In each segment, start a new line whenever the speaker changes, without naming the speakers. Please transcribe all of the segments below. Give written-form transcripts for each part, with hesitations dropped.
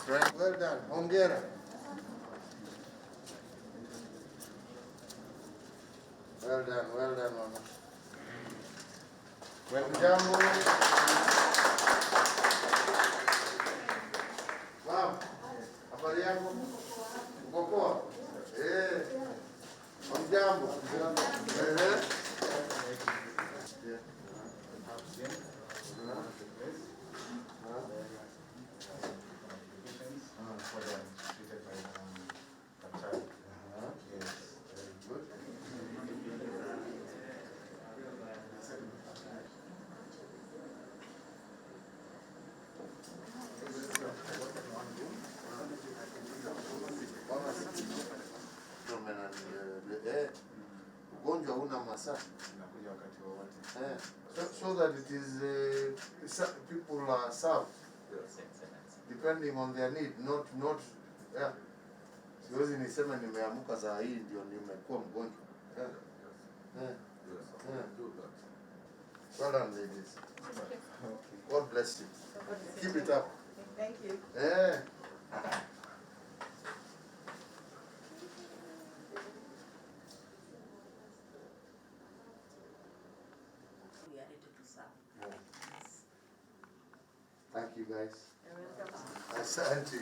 Right, well done. Hongera. Well done, mama. Jambo. Wow. Habari yako? Uko poa? Jambo. Ugonjwa una masaa inakuja wakati wowote. So that it is people are served depending on their need, not yeah. Siwezi niseme nimeamuka saa hii ndio nimekuwa mgonjwa. Well done, ladies. God bless you. Keep it up.
Thank you.
Thank you, guys.
You're welcome.
Asante.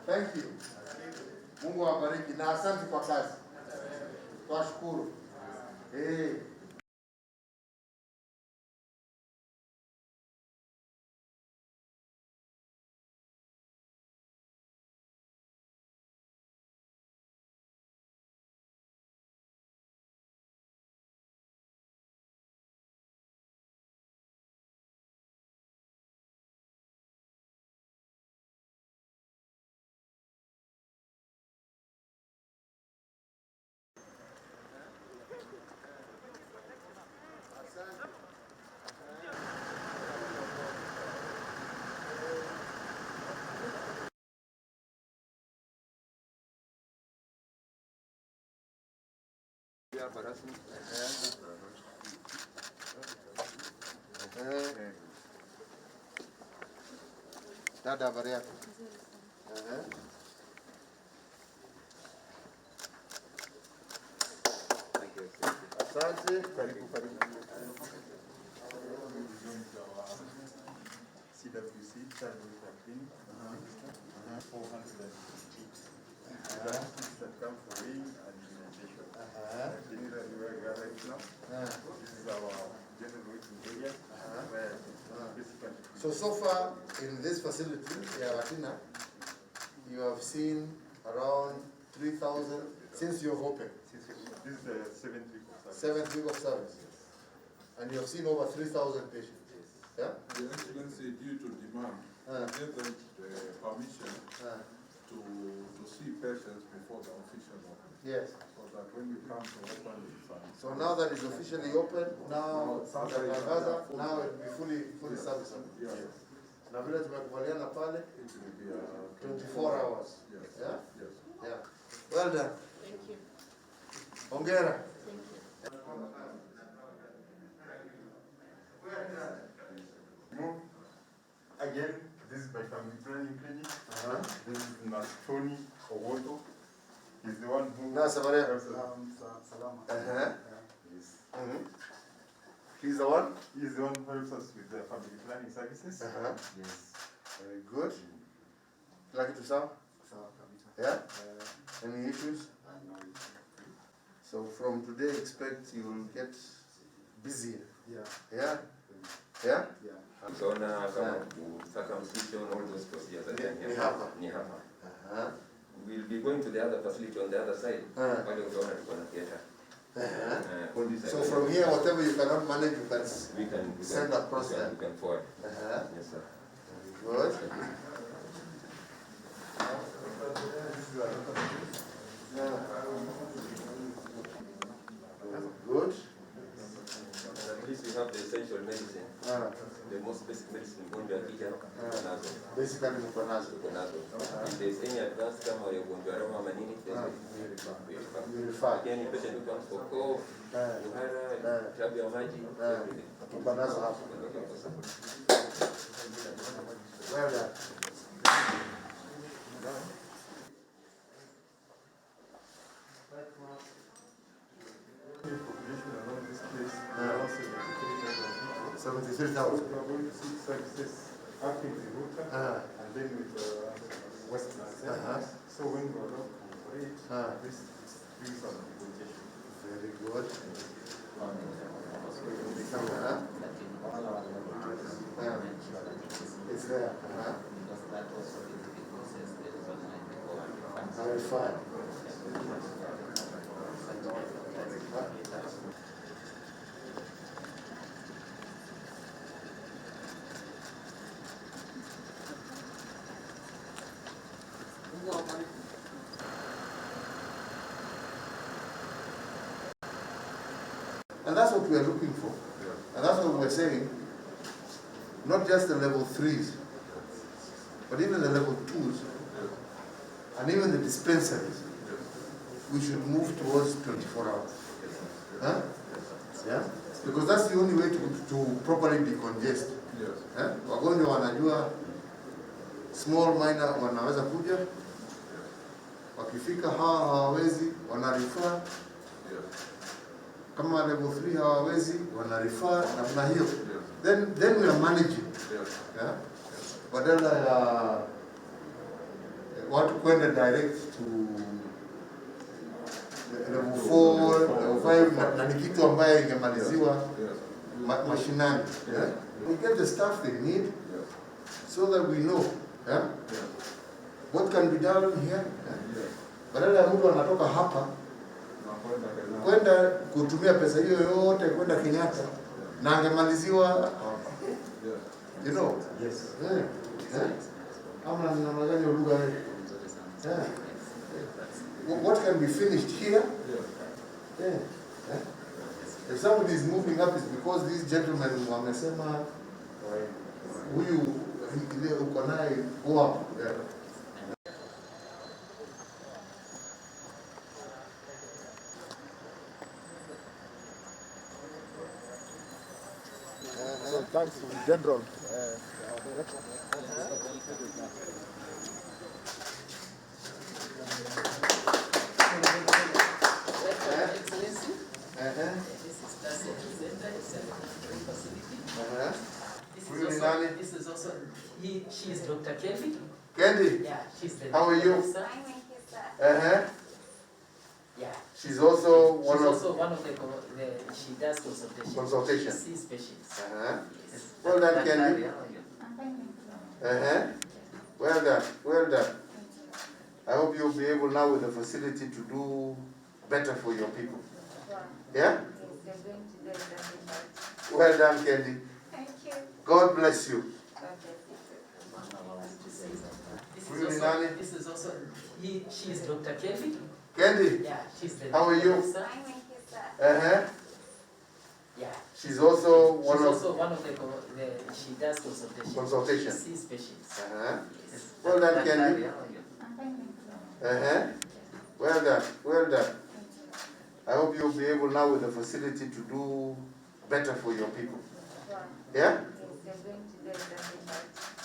Thank you. Mungu awabariki na asante kwa kazi. Twashukuru. Dada, habari yako? Asante. Karibu.
CWC, 400 that come for wing and implementation. Generally, where we are right now, this is our general working area.
So far in this facility, Gatina, you have seen around 3,000 since you have opened.
This is the 7th week of service.
7th week of service. And you have seen over 3,000 patients. Yeah?
The Excellency, due to demand, gave them the permission to see patients before the official open.
Yes.
So that when we come to open it,
so now that it's officially open, now it will be fully serviceable.
yes.
Na vile tumekubaliana pale,
It will be
24 hours.
Yes.
Yeah?
Yes.
Yeah. Well done.
Thank you.
Hongera.
Thank you.
Again, this is my family planning clinic. This is Tony Owoto. He's the one who
Nazareth.
helps us. Yes.
He's the one?
He's the one who helps us with the family planning services. Yes.
Very good. Like it to sound? Yeah? Any issues? So from today, expect you will get busier. Yeah? Yeah?
Utaona kama circumcision, all those procedures again. Ni hapa. We'll be going to the other facility on the other side. Pale utaona tuko na theater. All these
So
are
from here, whatever you cannot manage, you can
we can
send across there.
we can forward. Yes, sir.
Good. Good.
At least we have the essential medicine. The most basic medicine ugonjwa akija nazo.
Basically mko nazo.
Tuko nazo. If there's any advanced kama ya ugonjwa roho ama nini, then
You refer.
again, patient who comes for cough, kuhara, tabu ya maji, everything.
Mko nazo hapa. Well done.
Population around this place,
73,000.
we are going to see services up in the router and then with Western. So when we are not operate, this brings some negotiation.
Very good. It's there. Very fine. And that's what we are looking for. And that's what we're saying. Not just the level 3s, but even the level 2s, and even the dispensaries. We should move towards 24 hours. Huh? Yeah? Because that's the only way to properly decongest. Huh? Wagonjwa wanajua small minor wanaweza kuja, wakifika hawawezi wanarifaa, kama level 3 hawawezi wanarifaa namna hiyo. Then we are managing. Yeah? Badala ya watu kwenda direct to level 4, level 5 na ni kitu ambaye ingemaliziwa mashinani. Yeah? We get the staff they need so that we know what can be done here. Yeah? Badala ya mtu anatoka hapa kwenda kutumia pesa hiyo yote kwenda Kenyatta na angemaliziwa you know.
Yes.
Ama namna gani lugha hii? What can be finished here? If somebody is moving up, it's because these gentlemen wamesema huyu ile uko naye go up.
So thanks to General.
Excellency, this is Tassia Center, it's a facility. This is also, she is Dr. Kelly.
Candy,
Yeah, she's the
how are you?
officer. Yeah.
She's also one
She's
of
also one of the she does consultation.
Consultation.
She sees patients. Yes.
Well done,
Dr.
Candy. Well done, well done. I hope you'll be able now with the facility to do better for your people. Yeah? Well done, Candy.
Thank you.
God bless you.
This is also, she is Dr. Kelly.
Candy,
Yeah, she's the
how are you?
officer. Yeah.
She's also one
She's
of
also one of the she does consultation.
Consultation.
She sees patients. Yes.
Well done,
Dr.
Candy.
how are you?
Well done, well done. I hope you'll be able now with the facility to do better for your people. Yeah?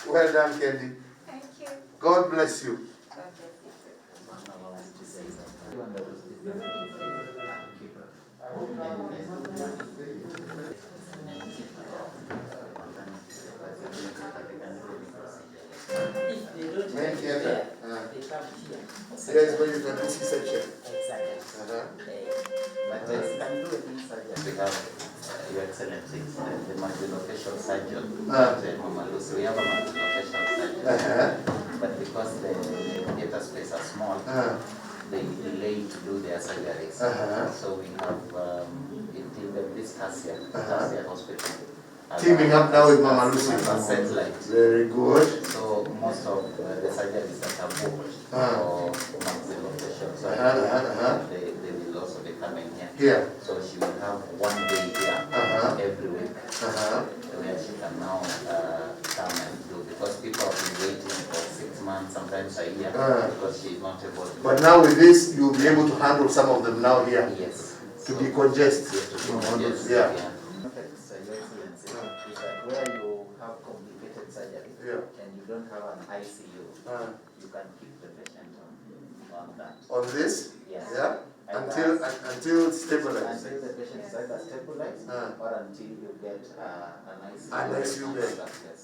Well done, Candy.
Thank you.
God bless you.
If they don't
Men
have
here,
there, they come here.
Yes, when you can do C-section.
Exactly. But they can do it inside.
We have Your Excellency, the multi-location surgeon, Mama Lucy. We have a multi-location surgeon, but because the theater space are small, they delay to do their surgeries. So we have included this Tassia hospital.
Teaming up now with Mama Lucy.
Satellite.
Very good.
So most of the surgeries that are booked for maxillofacial surgery, they will also be coming here. So she will have 1 day here every week, where she can now come and do, because people have been waiting for 6 months, sometimes a year, because she is not able to.
But now with this, you'll be able to handle some of them now here.
Yes.
To decongest.
Yeah. Where you have complicated surgery and you don't have an ICU, you can keep the patient on that.
On this?
Yes.
Yeah? Until it's stabilized.
Until the patient is either stabilized or until you get an ICU.
An ICU bed.
Yes.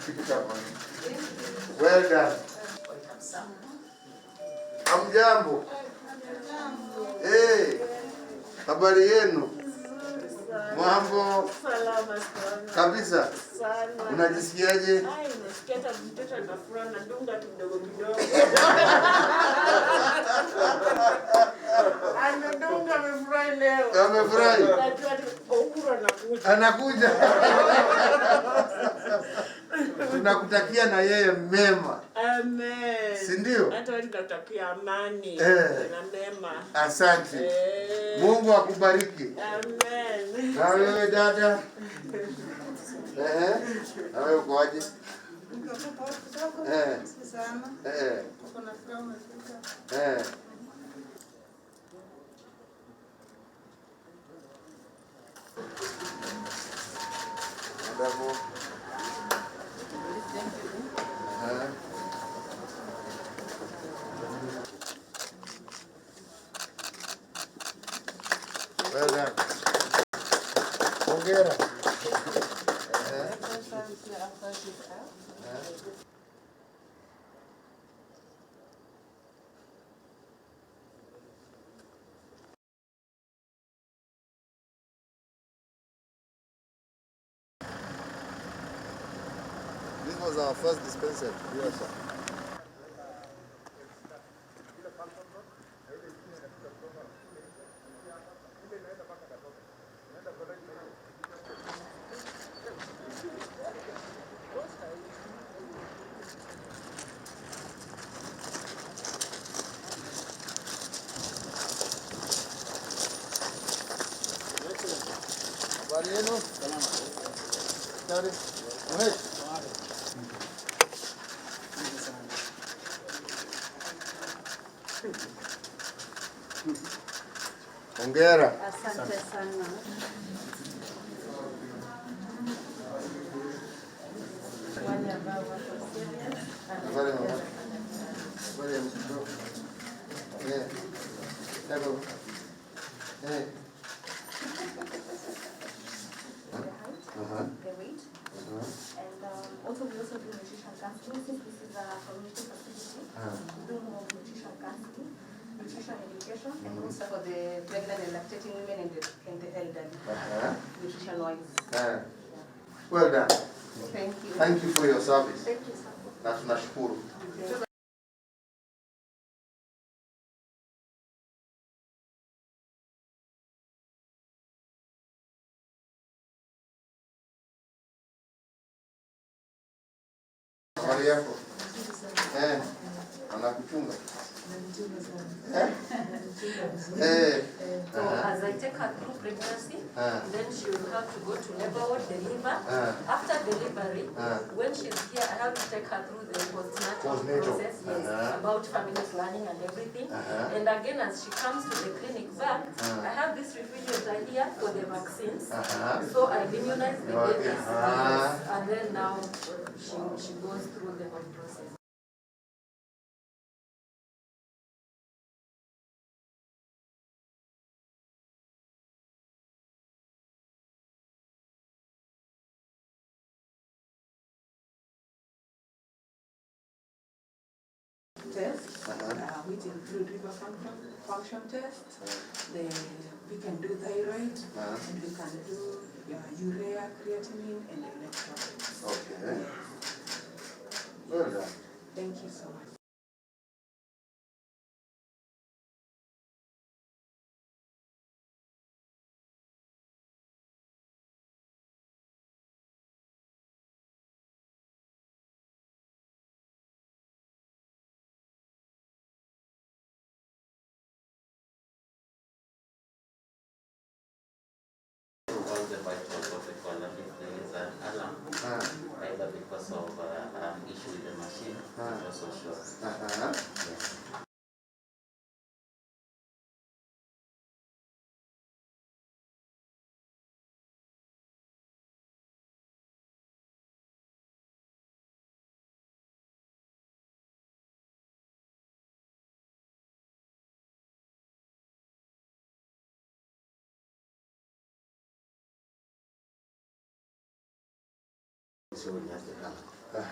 Keep it up, man. Well done. Hamjambo. Hey, habari yenu? Mambo
salama sana.
Kabisa.
Sana.
Unajisikiaje?
Ai, nasikia hata mtoto anafurahi na dunga kidogo kidogo. Anadunga amefurahi leo.
Amefurahi.
Uhuru anakuja.
Anakuja. Tunakutakia na yeye mema.
Amen.
Si ndio?
Hata wewe tunatakia amani na mema.
Asante. Mungu akubariki.
Amen.
Na wewe dada? Na wewe uko aje? Well done. Hongera. This was our first dispensary. Yes, sir. Habari yenu? Salama. Tayari? Hongera.
Asante sana. Wale ambao wako serious.
Habari mama. Habari mtoto. Hello.
The weight. And also we also do nutrition counseling. Since this is a community facility, we do more nutrition counseling, nutrition education, and also for the pregnant and lactating women and the elderly. Nutrition wise.
Well done.
Thank you.
Thank you for your service.
Thank you so much.
Na tunashukuru. Habari yako? Anakuchunga.
So as I take her through pregnancy, then she will have to go to labor ward, deliver. After delivery, when she's here, I have to take her through the postnatal process, about family planning and everything. And again, as she comes to the clinic back, I have this refrigerator here for the vaccines. So I immunize the babies, and then now she goes through the whole process.
Tests, which include liver function tests. We can do thyroid, and we can do urea, creatinine, and electrolytes.
Okay. Well done.
Thank you so much.
vital protocol, and if there is an alarm, either because of an issue with the machine, it also shows. Yes.
So we have the color.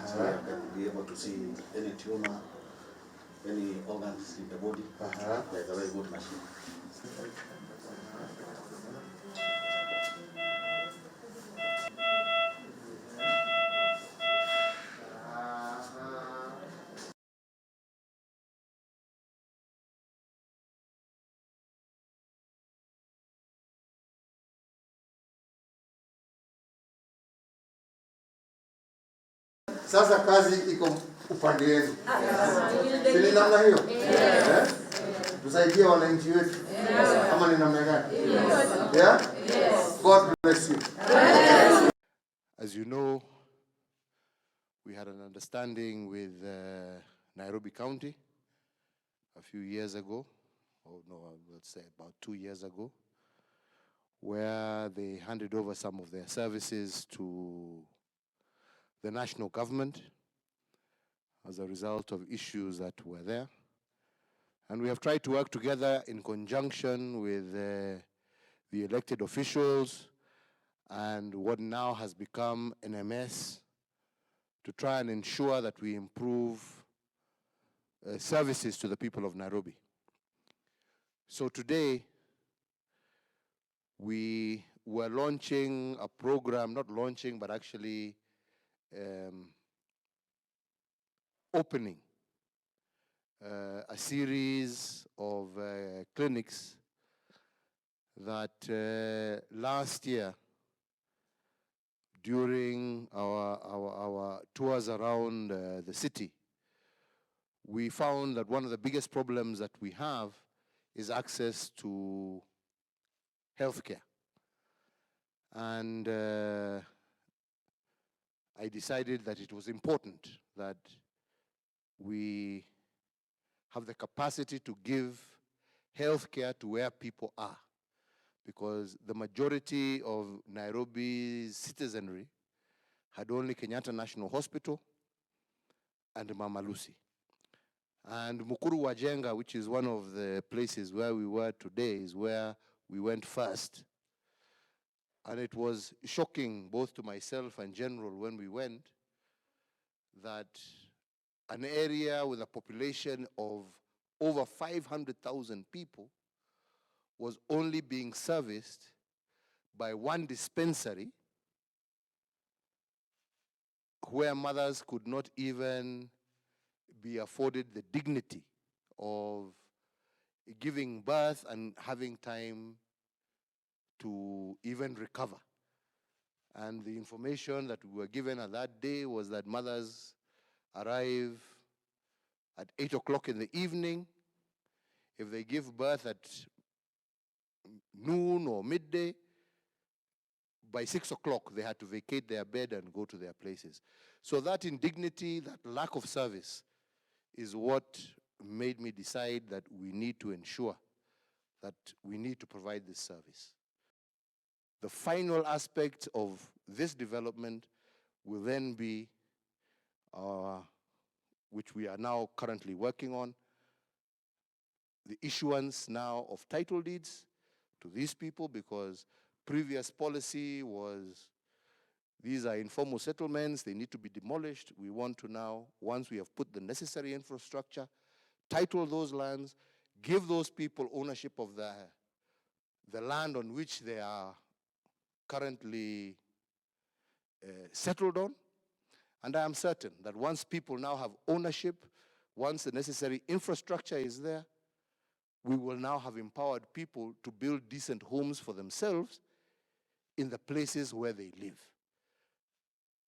So we can be able to see any tumor, any organs in the body. Like a very good machine.
Sasa kazi iko upande wenu. Ni namna hiyo? Tusaidie wananchi wetu. Kama ni namna gani? Yeah? God bless you. As you know, we had an understanding with Nairobi County a few years ago, or no, let's say about 2 years ago, where they handed over some of their services to the national government as a result of issues that were there. And we have tried to work together in conjunction with the elected officials and what now has become NMS to try and ensure that we improve services to the people of Nairobi. So today, we were launching a program, not launching, but actually opening a series of clinics that last year, during our tours around the city, we found that one of the biggest problems that we have is access to healthcare. And I decided that it was important that we have the capacity to give healthcare to where people are, because the majority of Nairobi's citizenry had only Kenyatta National Hospital and Mama Lucy. And Mukuru Kwa Njenga, which is one of the places where we were today, is where we went first. And it was shocking both to myself and General when we went that an area with a population of over 500,000 people was only being serviced by one dispensary where mothers could not even be afforded the dignity of giving birth and having time to even recover. And the information that we were given at that day was that mothers arrive at 8 o'clock in the evening. If they give birth at noon or midday, by 6 o'clock they had to vacate their bed and go to their places. So that indignity, that lack of service is what made me decide that we need to ensure that we need to provide this service. The final aspect of this development will then be, which we are now currently working on, the issuance now of title deeds to these people, because previous policy was these are informal settlements, they need to be demolished. We want to now, once we have put the necessary infrastructure, title those lands, give those people ownership of the land on which they are currently settled on. And I am certain that once people now have ownership, once the necessary infrastructure is there, we will now have empowered people to build decent homes for themselves in the places where they live.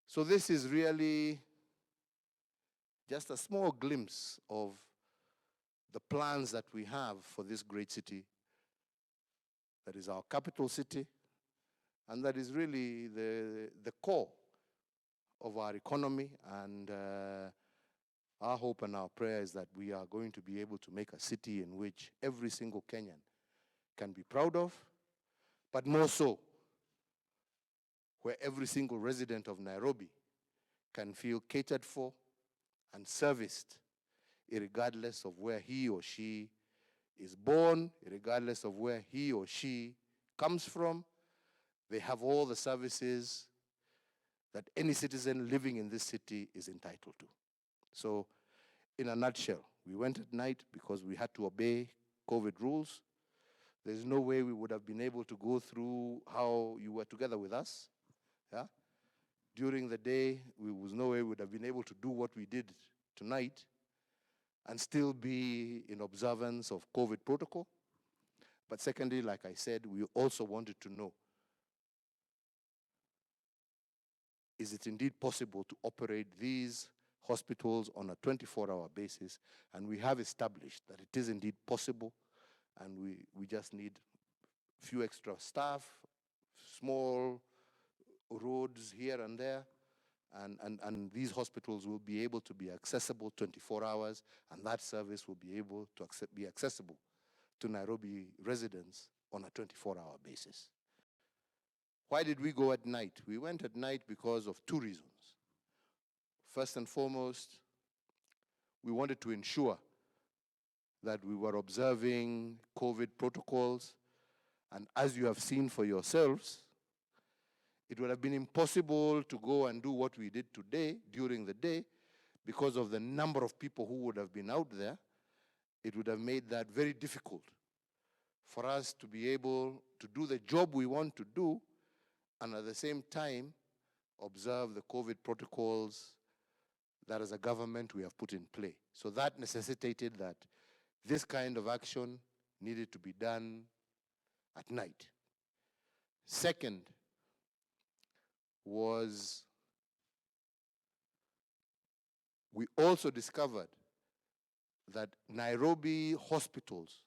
So this is really just a small glimpse of the plans that we have for this great city that is our capital city,
and that is really the core of our economy. And our hope and our prayer is that we are going to be able to make a city in which every single Kenyan can be proud of, but more so, where every single resident of Nairobi can feel catered for and serviced, regardless of where he or she is born, regardless of where he or she comes from. They have all the services that any citizen living in this city is entitled to. So, in a nutshell, we went at night because we had to obey COVID rules. There's no way we would have been able to go through how you were together with us. Yeah? During the day, there was no way we would have been able to do what we did tonight and still be in observance of COVID protocol. But secondly, like I said, we also wanted to know, is it indeed possible to operate these hospitals on a 24-hour basis? And we have established that it is indeed possible, and we just need a few extra staff, small roads here and there, and these hospitals will be able to be accessible 24 hours, and that service will be able to be accessible to Nairobi residents on a 24-hour basis. Why did we go at night? We went at night because of two reasons. First and foremost, we wanted to ensure that we were observing COVID protocols, and as you have seen for yourselves, it would have been impossible to go and do what we did today during the day because of the number of people who would have been out there. It would have made that very difficult for us to be able to do the job we want to do and at the same time observe the COVID protocols that as a government we have put in play. So that necessitated that this kind of action needed to be done at night. Second was we also discovered that Nairobi hospitals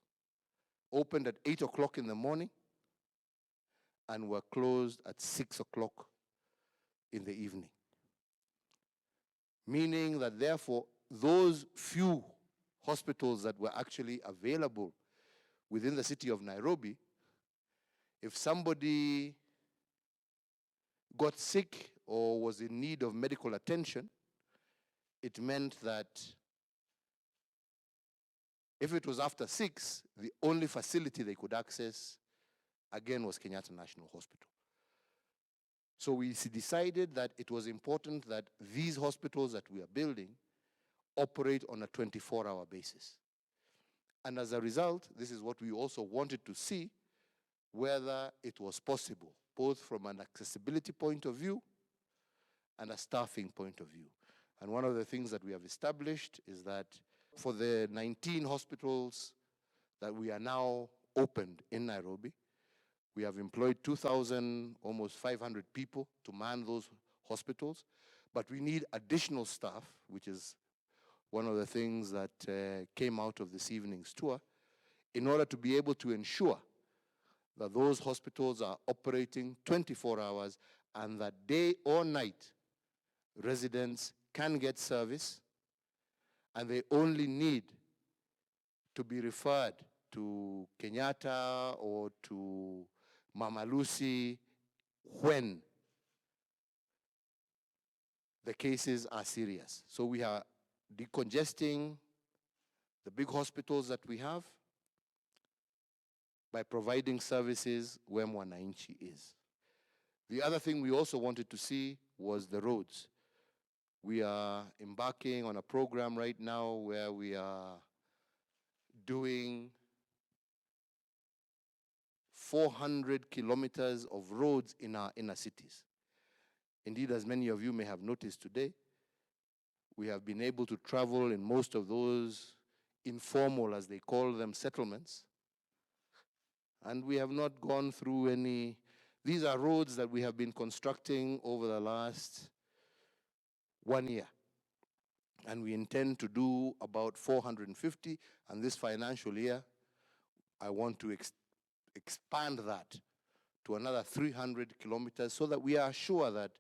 opened at 8 o'clock in the morning and were closed at 6 o'clock in the evening. Meaning that therefore, those few hospitals that were actually available within the city of Nairobi, if somebody got sick or was in need of medical attention, it meant that if it was after 6, the only facility they could access, again, was Kenyatta National Hospital. So we decided that it was important that these hospitals that we are building operate on a 24-hour basis. And as a result, this is what we also wanted to see, whether it was possible, both from an accessibility point of view and a staffing point of view. And one of the things that we have established is that for the 19 hospitals that we are now opened in Nairobi, we have employed 2,000, almost 500 people to man those hospitals, but we need additional staff, which is one of the things that came out of this evening's tour, in order to be able to ensure that those hospitals are operating 24 hours and that day or night residents can get service and they only need to be referred to Kenyatta or to Mama Lucy when the cases are serious. So we are decongesting the big hospitals that we have by providing services where mwananchi is. The other thing we also wanted to see was the roads. We are embarking on a program right now where we are doing 400 kilometers of roads in our inner cities. Indeed, as many of you may have noticed today, we have been able to travel in most of those informal, as they call them, settlements. And we have not gone through any. These are roads that we have been constructing over the last 1 year. And we intend to do about 450. And this financial year, I want to expand that to another 300 kilometers, so that we are sure that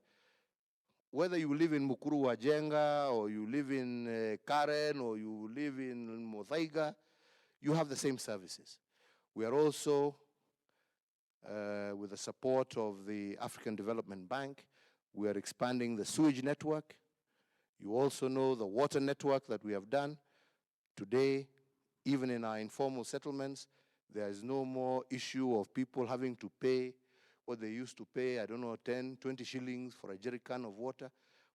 whether you live in Mukuru Kwa Njenga, or you live in Karen, or you live in Muthaiga, you have the same services. We are also, with the support of the African Development Bank, we are expanding the sewage network. You also know the water network that we have done. Today, even in our informal settlements, there is no more issue of people having to pay what they used to pay, I don't know, 10, 20 shillings for a jerry can of water.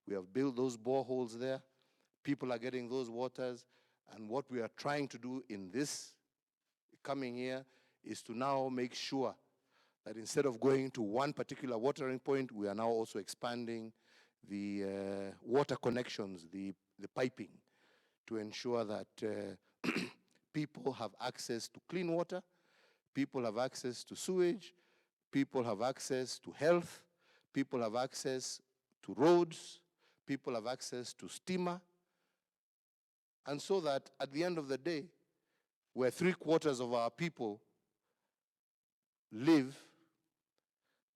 We have built those boreholes there. People are getting those waters. And what we are trying to do in this coming year is to now make sure that instead of going to one particular watering point, we are now also expanding the water connections, the piping, to ensure that people have access to clean water, people have access to sewage, people have access to health, people have access to roads, people have access to steamer, and so that at the end of the day, where 3/4 of our people live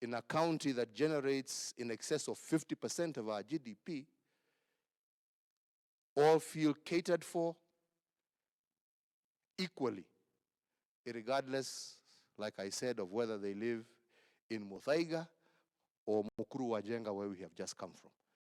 in a county that generates in excess of 50% of our GDP, all feel catered for equally, regardless, like I said, of whether they live in Muthaiga or Mukuru Kwa Njenga, where we have just come from.